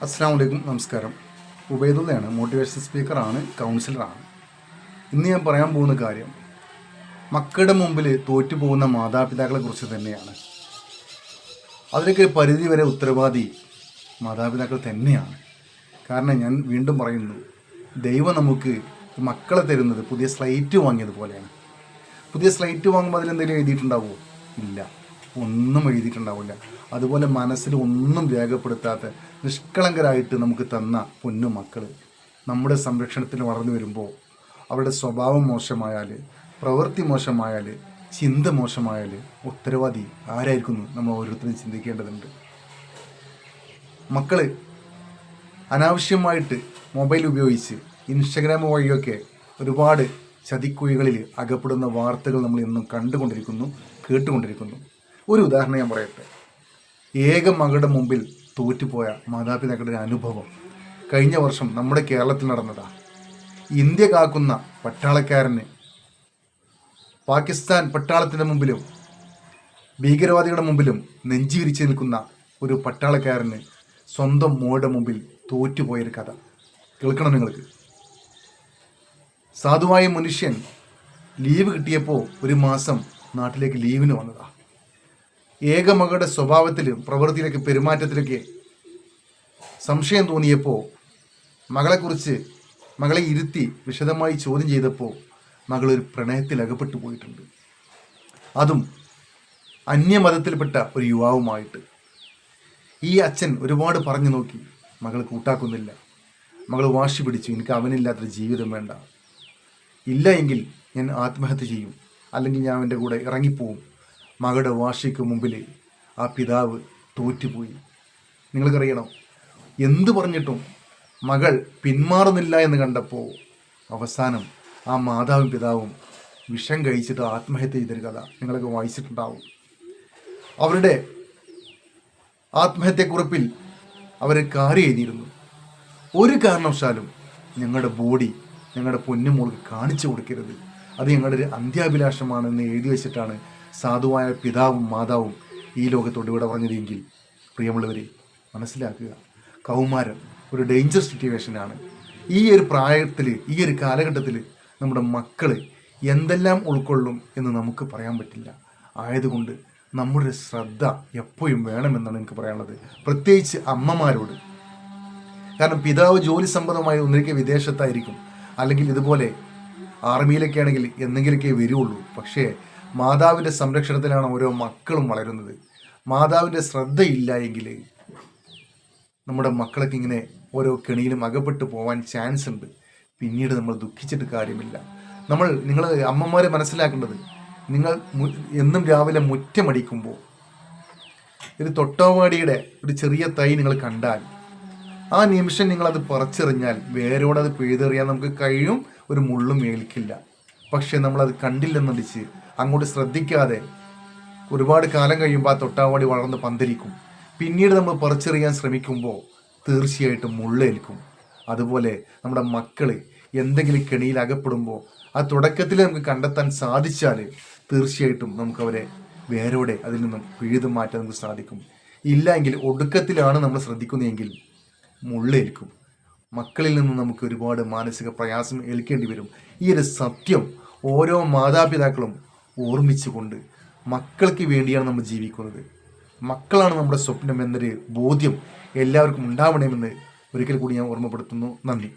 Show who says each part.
Speaker 1: അസ്സലാമു അലൈക്കും, നമസ്കാരം. ഉബൈദുള്ളയാണ്, മോട്ടിവേഷൻ സ്പീക്കറാണ്, കൗൺസിലറാണ്. ഇന്ന് ഞാൻ പറയാൻ പോകുന്ന കാര്യം മക്കളുടെ മുമ്പിൽ തോറ്റുപോകുന്ന മാതാപിതാക്കളെ കുറിച്ച് തന്നെയാണ്. അതിലേക്ക് പരിധി വരെ ഉത്തരവാദി മാതാപിതാക്കൾ തന്നെയാണ്. കാരണം ഞാൻ വീണ്ടും പറയുന്നു, ദൈവം നമുക്ക് മക്കളെ തരുന്നത് പുതിയ സ്ലൈറ്റ് വാങ്ങിയതുപോലെയാണ്. പുതിയ സ്ലൈറ്റ് വാങ്ങുമ്പോൾ അതിലെന്തെങ്കിലും എഴുതിയിട്ടുണ്ടാവുമോ? ഇല്ല, ഒന്നും എഴുതിയിട്ടുണ്ടാവില്ല. അതുപോലെ മനസ്സിൽ ഒന്നും രേഖപ്പെടുത്താത്ത നിഷ്കളങ്കരായിട്ട് നമുക്ക് തന്ന പൊന്നു മക്കൾ നമ്മുടെ സംരക്ഷണത്തിൽ വളർന്നു വരുമ്പോൾ അവരുടെ സ്വഭാവം മോശമായാൽ, പ്രവൃത്തി മോശമായാൽ, ചിന്ത മോശമായാൽ ഉത്തരവാദി ആരായിരിക്കുന്നു നമ്മൾ ഓരോരുത്തരും ചിന്തിക്കേണ്ടതുണ്ട്. മക്കൾ അനാവശ്യമായിട്ട് മൊബൈൽ ഉപയോഗിച്ച് ഇൻസ്റ്റഗ്രാം വഴിയൊക്കെ ഒരുപാട് ചതിക്കുഴികളിൽ അകപ്പെടുന്ന വാർത്തകൾ നമ്മൾ ഇന്നും കണ്ടുകൊണ്ടിരിക്കുന്നു, കേട്ടുകൊണ്ടിരിക്കുന്നു. ഒരു ഉദാഹരണം ഞാൻ പറയട്ടെ. ഏക മകളുടെ മുമ്പിൽ തോറ്റുപോയ മാതാപിതാക്കളുടെ അനുഭവം കഴിഞ്ഞ വർഷം നമ്മുടെ കേരളത്തിൽ നടന്നതാ. ഇന്ത്യ കാക്കുന്ന പട്ടാളക്കാരന് പാകിസ്ഥാൻ പട്ടാളത്തിൻ്റെ മുമ്പിലും ഭീകരവാദികളുടെ മുമ്പിലും നെഞ്ചിരിച്ച് നിൽക്കുന്ന ഒരു പട്ടാളക്കാരന് സ്വന്തം മോളുടെ മുമ്പിൽ തോറ്റുപോയൊരു കഥ കേൾക്കണം നിങ്ങൾക്ക്. സാധുവായ മനുഷ്യൻ ലീവ് കിട്ടിയപ്പോൾ ഒരു മാസം നാട്ടിലേക്ക് ലീവിന് വന്നതാ. ഏക മകളുടെ സ്വഭാവത്തിലും പ്രവൃത്തിയിലേക്ക്, പെരുമാറ്റത്തിലേക്ക് സംശയം തോന്നിയപ്പോൾ മകളെ ഇരുത്തി വിശദമായി ചോദ്യം ചെയ്തപ്പോൾ മകളൊരു പ്രണയത്തിൽ അകപ്പെട്ടു പോയിട്ടുണ്ട്. അതും അന്യമതത്തിൽപ്പെട്ട ഒരു യുവാവുമായിട്ട്. ഈ അച്ഛൻ ഒരുപാട് പറഞ്ഞു നോക്കി, മകൾ കൂട്ടാക്കുന്നില്ല. മകൾ വാശി പിടിച്ചു, എനിക്ക് അവനില്ലാത്തൊരു ജീവിതം വേണ്ട, ഇല്ല എങ്കിൽ ഞാൻ ആത്മഹത്യ ചെയ്യും, അല്ലെങ്കിൽ ഞാൻ അവൻ്റെ കൂടെ ഇറങ്ങിപ്പോവും. മകളുടെ വാശിക്ക് മുമ്പിൽ ആ പിതാവ് തോറ്റുപോയി. നിങ്ങൾക്കറിയണം, എന്തു പറഞ്ഞിട്ടും മകൾ പിന്മാറുന്നില്ല എന്ന് കണ്ടപ്പോൾ അവസാനം ആ മാതാവും പിതാവും വിഷം കഴിച്ചിട്ട് ആത്മഹത്യ ചെയ്തൊരു കഥ നിങ്ങളൊക്കെ വായിച്ചിട്ടുണ്ടാവും. അവരുടെ ആത്മഹത്യക്കുറിപ്പിൽ അവർ കാര്യം എഴുതിയിരുന്നു, ഒരു കാരണവശാലും ഞങ്ങളുടെ ബോഡി ഞങ്ങളുടെ പൊന്നുമോൾക്ക് കാണിച്ചു കൊടുക്കരുത്, അത് ഞങ്ങളുടെ ഒരു അന്ത്യാഭിലാഷമാണെന്ന് എഴുതി വെച്ചിട്ടാണ് സാധുവായ പിതാവും മാതാവും ഈ ലോകത്തോട് ഇവിടെ പറഞ്ഞതെങ്കിൽ പ്രിയമുള്ളവരെ മനസ്സിലാക്കുക, കൗമാരം ഒരു ഡേഞ്ചർ സിറ്റുവേഷനാണ്. ഈ ഒരു പ്രായത്തിൽ, ഈ ഒരു കാലഘട്ടത്തിൽ നമ്മുടെ മക്കൾ എന്തെല്ലാം ഉൾക്കൊള്ളും എന്ന് നമുക്ക് പറയാൻ പറ്റില്ല. ആയതുകൊണ്ട് നമ്മുടെ ശ്രദ്ധ എപ്പോഴും വേണമെന്നാണ് എനിക്ക് പറയാനുള്ളത്, പ്രത്യേകിച്ച് അമ്മമാരോട്. കാരണം പിതാവ് ജോലി സംബന്ധമായി ഒന്നിരിക്കെ വിദേശത്തായിരിക്കും, അല്ലെങ്കിൽ ഇതുപോലെ ആർമിയിലൊക്കെ ആണെങ്കിൽ എന്തെങ്കിലുമൊക്കെ വരുള്ളൂ. പക്ഷേ മാതാവിൻ്റെ സംരക്ഷണത്തിലാണ് ഓരോ മക്കളും വളരുന്നത്. മാതാവിൻ്റെ ശ്രദ്ധയില്ല എങ്കിൽ നമ്മുടെ മക്കളൊക്കെ ഇങ്ങനെ ഓരോ കെണിയിലും അകപ്പെട്ടു പോകാൻ ചാൻസ് ഉണ്ട്. പിന്നീട് നമ്മൾ ദുഃഖിച്ചിട്ട് കാര്യമില്ല. നിങ്ങൾ അമ്മമാരെ മനസ്സിലാക്കേണ്ടത്, നിങ്ങൾ എന്നും രാവിലെ മുറ്റമടിക്കുമ്പോൾ ഒരു തൊട്ടാവാടിയുടെ ഒരു ചെറിയ തൈ നിങ്ങൾ കണ്ടാൽ ആ നിമിഷം നിങ്ങളത് പറിച്ചെറിഞ്ഞാൽ വേരോടത് പിഴുതെറിയാൻ നമുക്ക് കഴിയും, ഒരു മുള്ളും ഏൽക്കില്ല. പക്ഷെ നമ്മളത് കണ്ടില്ലെന്നടിച്ച് അങ്ങോട്ട് ശ്രദ്ധിക്കാതെ ഒരുപാട് കാലം കഴിയുമ്പോൾ ആ തൊട്ടാവാടി വളർന്ന് പന്തലിക്കും. പിന്നീട് നമ്മൾ പറിച്ചെറിയാൻ ശ്രമിക്കുമ്പോൾ തീർച്ചയായിട്ടും മുള്ളേൽക്കും. അതുപോലെ നമ്മുടെ മക്കൾ എന്തെങ്കിലും കെണിയിൽ അകപ്പെടുമ്പോൾ ആ തുടക്കത്തിൽ നമുക്ക് കണ്ടെത്താൻ സാധിച്ചാൽ തീർച്ചയായിട്ടും നമുക്കവരെ വേരോടെ അതിൽ നിന്നും പിഴുതു മാറ്റാൻ നമുക്ക് സാധിക്കും. ഇല്ല എങ്കിൽ ഒടുക്കത്തിലാണ് നമ്മൾ ശ്രദ്ധിക്കുന്നതെങ്കിൽ മുള്ളേൽക്കും. മക്കളിൽ നിന്ന് നമുക്ക് ഒരുപാട് മാനസിക പ്രയാസം ഏൽക്കേണ്ടി വരും. ഈ ഒരു സത്യം ഓരോ മാതാപിതാക്കളും ഓർമ്മിച്ചുകൊണ്ട് മക്കൾക്ക് വേണ്ടിയാണ് നമ്മൾ ജീവിക്കുന്നത്. മക്കളാണ് നമ്മുടെ സ്വപ്നം എന്നൊരു ബോധ്യം എല്ലാവർക്കും ഉണ്ടാവണമെന്ന് ഒരിക്കൽ കൂടി ഞാൻ ഓർമ്മപ്പെടുത്തുന്നു. നന്ദി.